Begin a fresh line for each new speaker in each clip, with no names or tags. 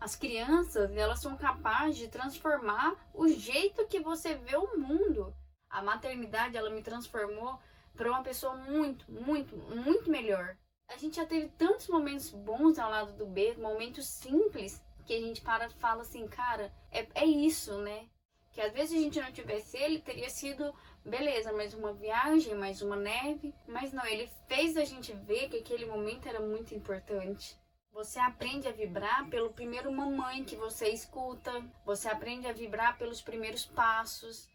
As crianças, elas são capazes de transformar o jeito que você vê o mundo. A maternidade, ela me transformou para uma pessoa muito, muito, muito melhor. A gente já teve tantos momentos bons ao lado do B, momentos simples, que a gente para e fala assim, cara, é isso, né? Que às vezes a gente não tivesse ele, teria sido, beleza, mais uma viagem, mais uma neve. Mas não, ele fez a gente ver que aquele momento era muito importante. Você aprende a vibrar pelo primeiro mamãe que você escuta. Você aprende a vibrar pelos primeiros passos.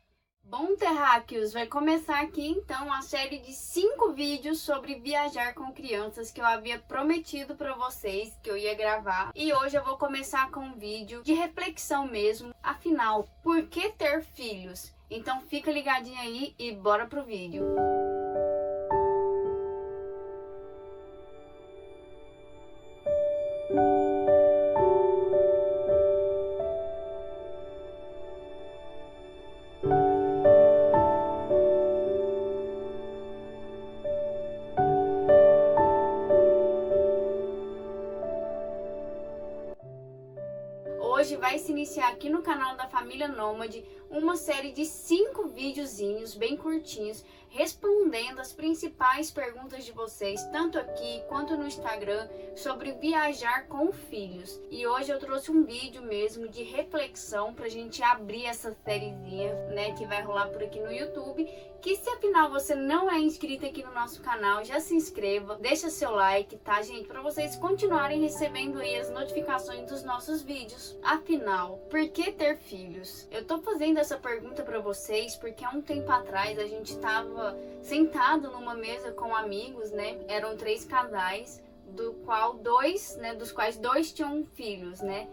Bom, terráqueos, vai começar aqui então a série de 5 vídeos sobre viajar com crianças que eu havia prometido para vocês que eu ia gravar. E hoje eu vou começar com um vídeo de reflexão mesmo. Afinal, por que ter filhos? Então fica ligadinho aí e bora pro vídeo. Hoje vai se iniciar aqui no canal da Família Nômade uma série de 5 videozinhos bem curtinhos, respondendo as principais perguntas de vocês, tanto aqui quanto no Instagram, sobre viajar com filhos. E hoje eu trouxe um vídeo mesmo de reflexão pra gente abrir essa sériezinha, né, que vai rolar por aqui no YouTube. Que se afinal você não é inscrito aqui no nosso canal, já se inscreva, deixa seu like, tá, gente? Pra vocês continuarem recebendo aí as notificações dos nossos vídeos. Afinal, por que ter filhos? Eu tô fazendo essa pergunta pra vocês porque há um tempo atrás a gente tava sentado numa mesa com amigos, né? Eram 3 casais, dos quais 2 tinham filhos, né?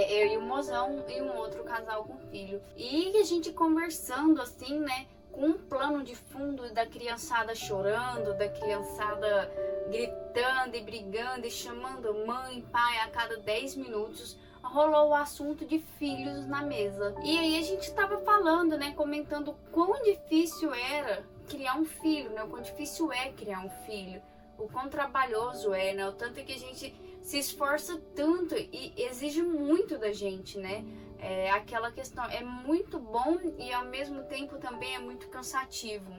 Eu e o mozão e um outro casal com filho. E a gente conversando assim, né? Com um plano de fundo da criançada chorando, da criançada gritando e brigando e chamando mãe, pai a cada 10 minutos, rolou o assunto de filhos na mesa. E aí a gente tava falando, né, comentando quão difícil era criar um filho, né, o quão difícil é criar um filho, o quão trabalhoso é, né, o tanto que a gente se esforça tanto e exige muito da gente, né. É aquela questão, é muito bom e ao mesmo tempo também é muito cansativo.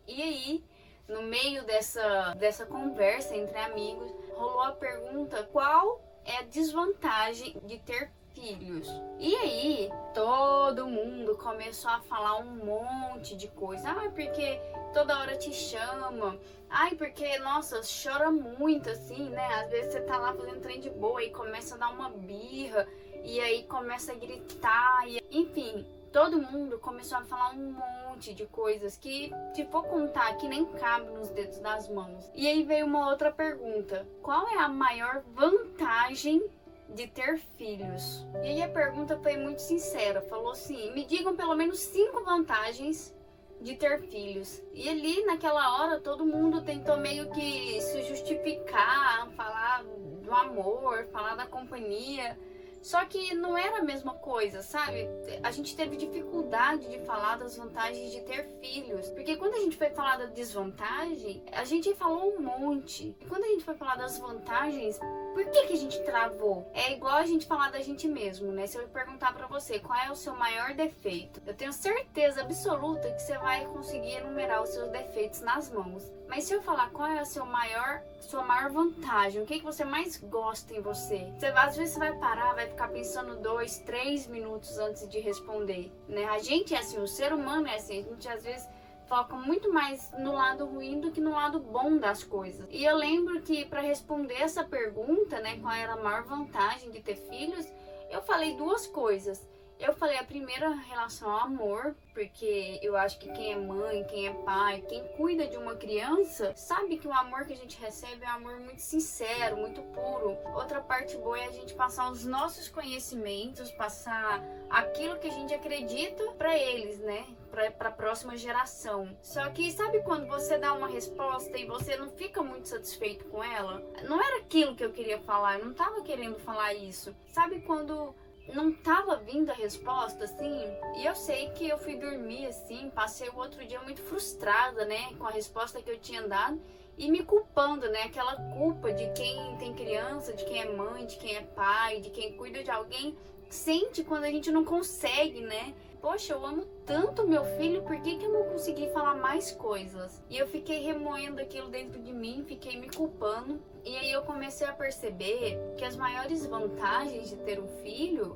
E aí, no meio dessa conversa entre amigos, rolou a pergunta: qual é a desvantagem de ter filhos? E aí, todo mundo começou a falar um monte de coisa. Ah, porque toda hora te chama. Ai, porque, nossa, chora muito, assim, né? Às vezes você tá lá fazendo trem de boa e começa a dar uma birra. E aí começa a gritar, enfim, todo mundo começou a falar um monte de coisas que, se for contar aqui, nem cabe nos dedos das mãos. E aí veio uma outra pergunta: qual é a maior vantagem de ter filhos? E aí a pergunta foi muito sincera, falou assim: me digam pelo menos 5 vantagens de ter filhos. E ali, naquela hora, todo mundo tentou meio que se justificar, falar do amor, falar da companhia. Só que não era a mesma coisa, sabe? A gente teve dificuldade de falar das vantagens de ter filhos. Porque quando a gente foi falar da desvantagem, a gente falou um monte. E quando a gente foi falar das vantagens, por que a gente travou? É igual a gente falar da gente mesmo, né? Se eu perguntar pra você qual é o seu maior defeito, eu tenho certeza absoluta que você vai conseguir enumerar os seus defeitos nas mãos. Mas se eu falar qual é a sua maior vantagem, o que você mais gosta em você, às vezes você vai parar, vai ficar pensando 2, 3 minutos antes de responder, né? A gente é assim, o ser humano é assim, a gente às vezes foca muito mais no lado ruim do que no lado bom das coisas. E eu lembro que para responder essa pergunta, né, qual era a maior vantagem de ter filhos, eu falei 2 coisas. Eu falei a primeira em relação ao amor, porque eu acho que quem é mãe, quem é pai, quem cuida de uma criança, sabe que o amor que a gente recebe é um amor muito sincero, muito puro. Outra parte boa é a gente passar os nossos conhecimentos, passar aquilo que a gente acredita para eles, né? Para a próxima geração. Só que sabe quando você dá uma resposta e você não fica muito satisfeito com ela? Não era aquilo que eu queria falar, eu não tava querendo falar isso. Sabe quando não tava vindo a resposta, assim? E eu sei que eu fui dormir, assim, passei o outro dia muito frustrada, né, com a resposta que eu tinha dado. e me culpando, né? Aquela culpa de quem tem criança, de quem é mãe, de quem é pai, de quem cuida de alguém, sente quando a gente não consegue, né? Poxa, eu amo tanto meu filho, por que eu não consegui falar mais coisas? E eu fiquei remoendo aquilo dentro de mim, fiquei me culpando. E aí eu comecei a perceber que as maiores vantagens de ter um filho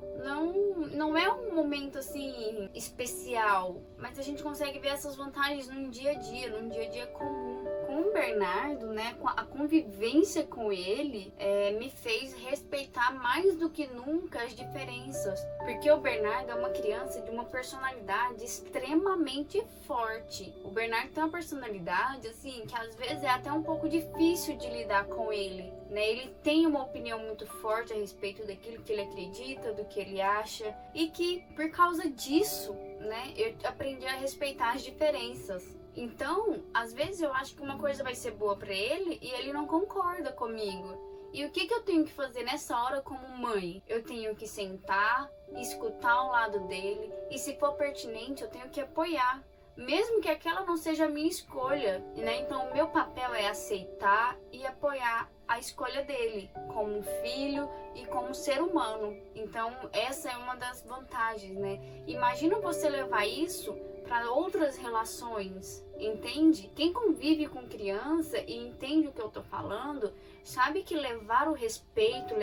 não é um momento assim especial, mas a gente consegue ver essas vantagens num dia a dia comum. Com o Bernardo, né, a convivência com ele me fez respeitar mais do que nunca as diferenças, porque o Bernardo é uma criança de uma personalidade extremamente forte. O Bernardo tem uma personalidade assim que às vezes é até um pouco difícil de lidar com ele, né? Ele tem uma opinião muito forte a respeito daquilo que ele acredita, do que ele acha, e que por causa disso, né, eu aprendi a respeitar as diferenças. Então, às vezes eu acho que uma coisa vai ser boa pra ele e ele não concorda comigo. E o que eu tenho que fazer nessa hora como mãe? Eu tenho que sentar, escutar o lado dele e, se for pertinente, eu tenho que apoiar. Mesmo que aquela não seja a minha escolha, né? Então, o meu papel é aceitar e apoiar a escolha dele como filho e como ser humano. Então, essa é uma das vantagens, né? Imagina você levar isso para outras relações, entende? Quem convive com criança e entende o que eu tô falando, sabe que levar o respeito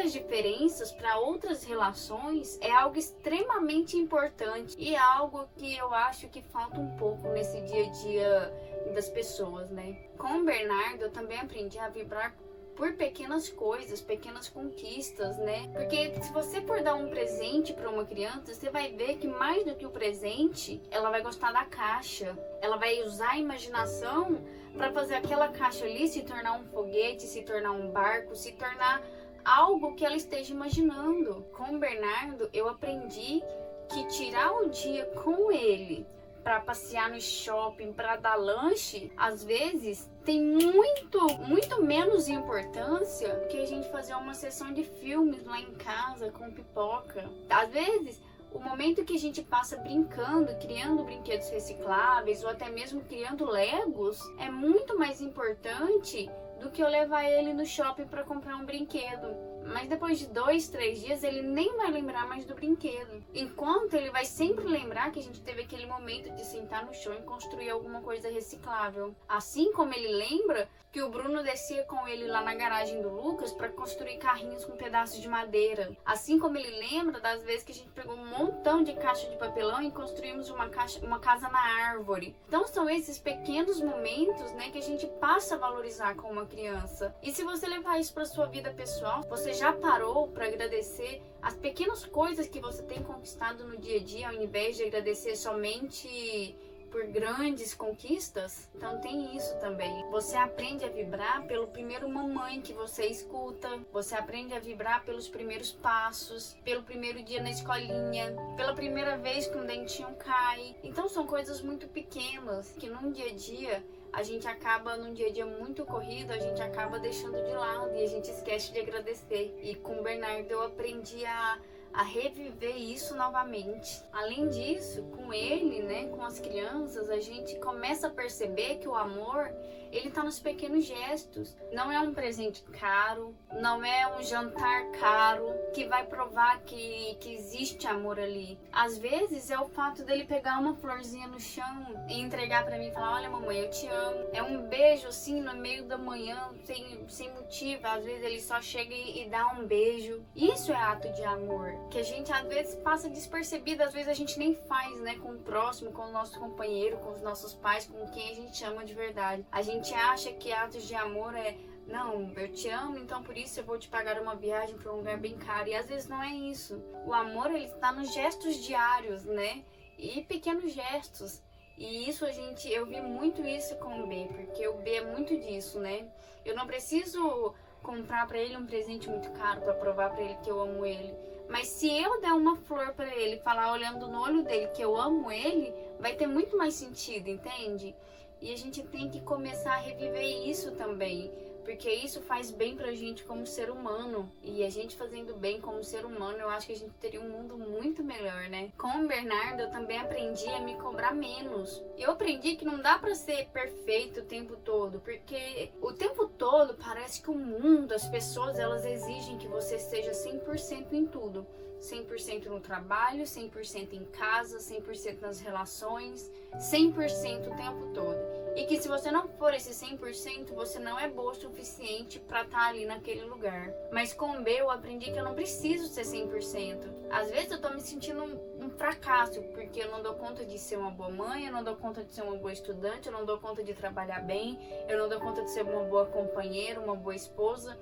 às diferenças para outras relações é algo extremamente importante e é algo que eu acho que falta um pouco nesse dia a dia das pessoas, né? Com o Bernardo, eu também aprendi a vibrar por pequenas coisas, pequenas conquistas, né? Porque se você for dar um presente para uma criança, você vai ver que mais do que o presente, ela vai gostar da caixa. Ela vai usar a imaginação para fazer aquela caixa ali se tornar um foguete, se tornar um barco, se tornar algo que ela esteja imaginando. Com o Bernardo, eu aprendi que tirar o dia com ele para passear no shopping, para dar lanche, às vezes tem muito menos importância que a gente fazer uma sessão de filmes lá em casa com pipoca. Às vezes, o momento que a gente passa brincando, criando brinquedos recicláveis ou até mesmo criando Legos é muito mais importante do que eu levar ele no shopping para comprar um brinquedo. Mas depois de 2, 3 dias ele nem vai lembrar mais do brinquedo. Enquanto ele vai sempre lembrar que a gente teve aquele momento de sentar no chão e construir alguma coisa reciclável. Assim como ele lembra que o Bruno descia com ele lá na garagem do Lucas para construir carrinhos com pedaços de madeira. Assim como ele lembra das vezes que a gente pegou um montão de caixa de papelão e construímos uma casa na árvore. Então são esses pequenos momentos, né, que a gente passa a valorizar com uma criança. E se você levar isso para sua vida pessoal, você já parou para agradecer as pequenas coisas que você tem conquistado no dia a dia, ao invés de agradecer somente por grandes conquistas? Então tem isso também. Você aprende a vibrar pelo primeiro mamãe que você escuta, você aprende a vibrar pelos primeiros passos, pelo primeiro dia na escolinha, pela primeira vez que um dentinho cai. Então são coisas muito pequenas que num dia a dia a gente acaba, num dia a dia muito corrido, a gente acaba deixando de lado e a gente esquece de agradecer. E com o Bernardo eu aprendi a reviver isso novamente. Além disso, com ele, né, com as crianças, a gente começa a perceber que o amor, ele tá nos pequenos gestos. Não é um presente caro, não é um jantar caro que vai provar que existe amor ali. Às vezes é o fato dele pegar uma florzinha no chão e entregar pra mim e falar: olha, mamãe, eu te amo. É um beijo assim no meio da manhã, sem motivo. Às vezes ele só chega e dá um beijo. Isso é ato de amor, que a gente às vezes passa despercebido, às vezes a gente nem faz, né, com o próximo, com o nosso companheiro, com os nossos pais, com quem a gente ama de verdade. A gente acha que atos de amor é: não, eu te amo, então por isso eu vou te pagar uma viagem para um lugar bem caro. E às vezes não é isso. O amor, ele está nos gestos diários, né? E pequenos gestos. E isso eu vi muito isso com o B, porque o B é muito disso, né? Eu não preciso comprar para ele um presente muito caro para provar para ele que eu amo ele. Mas se eu der uma flor para ele, falar olhando no olho dele que eu amo ele, vai ter muito mais sentido, entende? E a gente tem que começar a reviver isso também. porque isso faz bem pra gente como ser humano. E a gente fazendo bem como ser humano, eu acho que a gente teria um mundo muito melhor, né? Com o Bernardo, eu também aprendi a me cobrar menos. Eu aprendi que não dá pra ser perfeito o tempo todo, porque o tempo todo parece que o mundo, as pessoas, elas exigem que você seja 100% em tudo. 100% no trabalho, 100% em casa, 100% nas relações, 100% o tempo todo. E que se você não for esse 100%, você não é boa o suficiente pra estar ali naquele lugar. Mas com o B eu aprendi que eu não preciso ser 100%. Às vezes eu tô me sentindo um fracasso, porque eu não dou conta de ser uma boa mãe, eu não dou conta de ser uma boa estudante, eu não dou conta de trabalhar bem, eu não dou conta de ser uma boa companheira, uma boa esposa.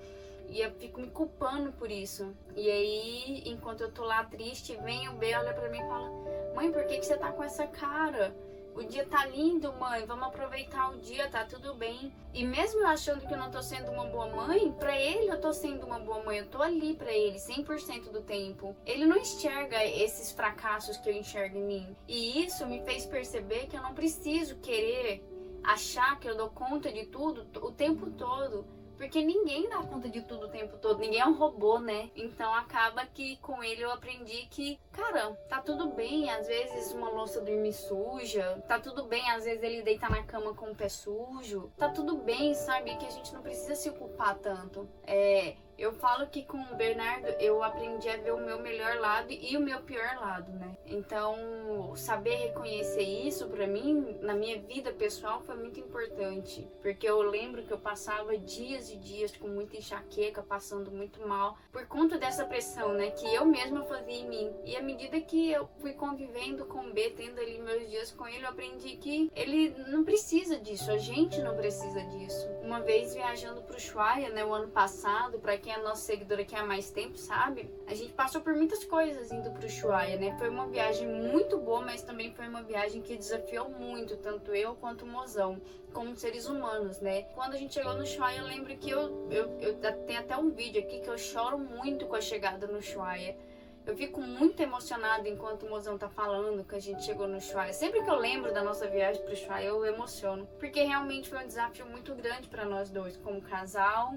E eu fico me culpando por isso. E aí, enquanto eu tô lá triste, vem o B, olha pra mim e fala: mãe, por que você tá com essa cara? O dia tá lindo, mãe, vamos aproveitar o dia, tá tudo bem. E mesmo eu achando que eu não tô sendo uma boa mãe, pra ele eu tô sendo uma boa mãe, eu tô ali pra ele 100% do tempo. Ele não enxerga esses fracassos que eu enxergo em mim. E isso me fez perceber que eu não preciso querer achar que eu dou conta de tudo o tempo todo. Porque ninguém dá conta de tudo o tempo todo, ninguém é um robô, né? Então acaba que com ele eu aprendi que, cara, tá tudo bem, às vezes uma louça dormir suja, tá tudo bem, às vezes ele deita na cama com o pé sujo, tá tudo bem, sabe? Que a gente não precisa se culpar tanto. Eu falo que com o Bernardo eu aprendi a ver o meu melhor lado e o meu pior lado, né? Então, saber reconhecer isso pra mim, na minha vida pessoal, foi muito importante. Porque eu lembro que eu passava dias e dias com muita enxaqueca, passando muito mal, por conta dessa pressão, né? Que eu mesma fazia em mim. E à medida que eu fui convivendo com o B, tendo ali meus dias com ele, eu aprendi que ele não precisa disso, a gente não precisa disso. Uma vez viajando pro Ushuaia, né, o ano passado, pra quem é nosso seguidor aqui há mais tempo, sabe? A gente passou por muitas coisas indo pro Ushuaia, né? Foi uma viagem muito boa, mas também foi uma viagem que desafiou muito, tanto eu quanto o Mozão, como seres humanos, né? Quando a gente chegou no Ushuaia, eu lembro que eu tenho até um vídeo aqui que eu choro muito com a chegada no Ushuaia. Eu fico muito emocionada enquanto o Mozão tá falando que a gente chegou no Ushuaia. Sempre que eu lembro da nossa viagem pro Ushuaia, eu emociono. Porque realmente foi um desafio muito grande para nós dois, como casal,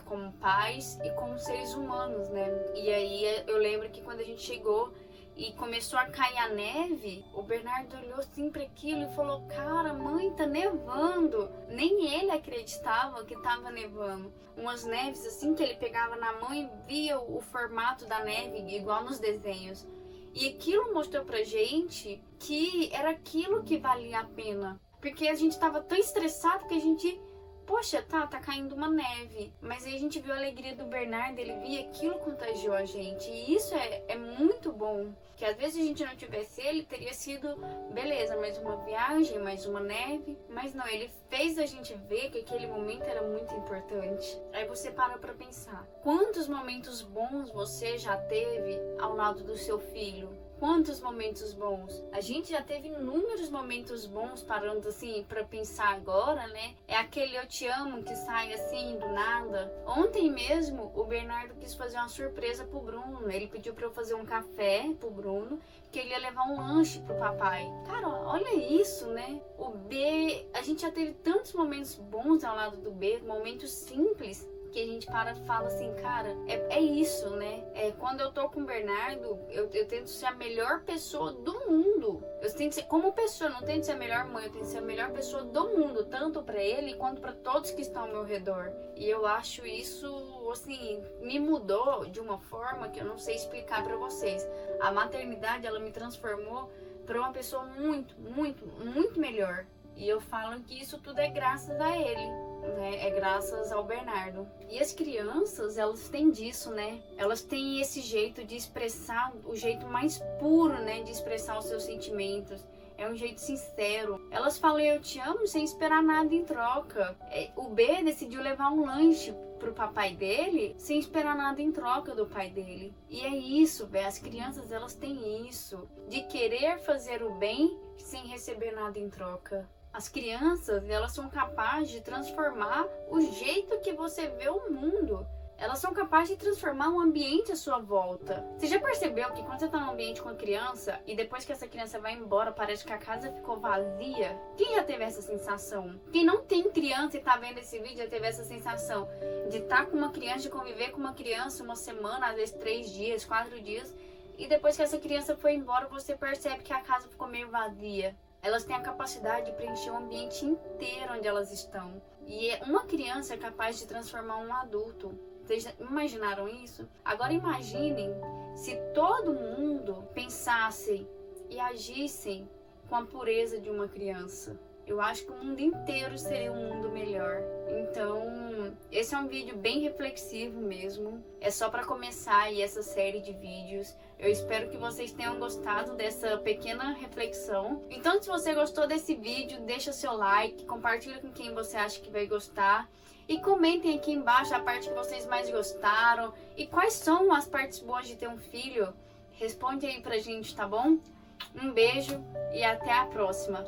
como pais e como seres humanos, né? E aí eu lembro que quando a gente chegou e começou a cair a neve, o Bernardo olhou assim para aquilo e falou: cara, mãe, tá nevando. Nem ele acreditava que tava nevando. Umas neves assim que ele pegava na mão e via o formato da neve igual nos desenhos. E aquilo mostrou pra gente que era aquilo que valia a pena. Porque a gente tava tão estressado que a gente... Poxa, tá caindo uma neve. Mas aí a gente viu a alegria do Bernardo, ele via aquilo, contagiou a gente. E isso é muito bom. Que às vezes a gente não tivesse ele, teria sido, beleza, mais uma viagem, mais uma neve. Mas não, ele fez a gente ver que aquele momento era muito importante. Aí você para pra pensar. Quantos momentos bons você já teve ao lado do seu filho? Quantos momentos bons? A gente já teve inúmeros momentos bons, parando assim pra pensar agora, né? É aquele eu te amo que sai assim do nada. Ontem mesmo o Bernardo quis fazer uma surpresa pro Bruno. Ele pediu pra eu fazer um café pro Bruno, que ele ia levar um lanche pro papai. Cara, olha isso, né? O B, a gente já teve tantos momentos bons ao lado do B, momentos simples, que a gente para e fala assim, cara, é isso, né? Quando eu tô com o Bernardo, eu tento ser a melhor pessoa do mundo. Eu tento ser como pessoa, não tento ser a melhor mãe, eu tento ser a melhor pessoa do mundo, tanto pra ele quanto pra todos que estão ao meu redor. E eu acho isso, assim, me mudou de uma forma que eu não sei explicar pra vocês. A maternidade, ela me transformou pra uma pessoa muito, muito, muito melhor. E eu falo que isso tudo é graças a ele, né? É graças ao Bernardo. E as crianças, elas têm disso, né? Elas têm esse jeito de expressar, o jeito mais puro, né? De expressar os seus sentimentos. É um jeito sincero. Elas falam eu te amo sem esperar nada em troca. O B decidiu levar um lanche pro papai dele sem esperar nada em troca do pai dele. E é isso, velho. As crianças, elas têm isso de querer fazer o bem sem receber nada em troca. As crianças, elas são capazes de transformar o jeito que você vê o mundo. Elas são capazes de transformar o ambiente à sua volta. Você já percebeu que quando você tá num ambiente com a criança e depois que essa criança vai embora, parece que a casa ficou vazia? Quem já teve essa sensação? Quem não tem criança e tá vendo esse vídeo já teve essa sensação de estar com uma criança, de conviver com uma criança uma semana, às vezes 3 dias, 4 dias, e depois que essa criança foi embora, você percebe que a casa ficou meio vazia. Elas têm a capacidade de preencher o ambiente inteiro onde elas estão. E uma criança é capaz de transformar um adulto. Vocês imaginaram isso? Agora imaginem se todo mundo pensasse e agissem com a pureza de uma criança. Eu acho que o mundo inteiro seria um mundo melhor. Então, esse é um vídeo bem reflexivo mesmo. É só para começar aí essa série de vídeos. Eu espero que vocês tenham gostado dessa pequena reflexão. Então, se você gostou desse vídeo, deixa seu like, compartilha com quem você acha que vai gostar. E comentem aqui embaixo a parte que vocês mais gostaram. E quais são as partes boas de ter um filho? Responde aí pra gente, tá bom? Um beijo e até a próxima!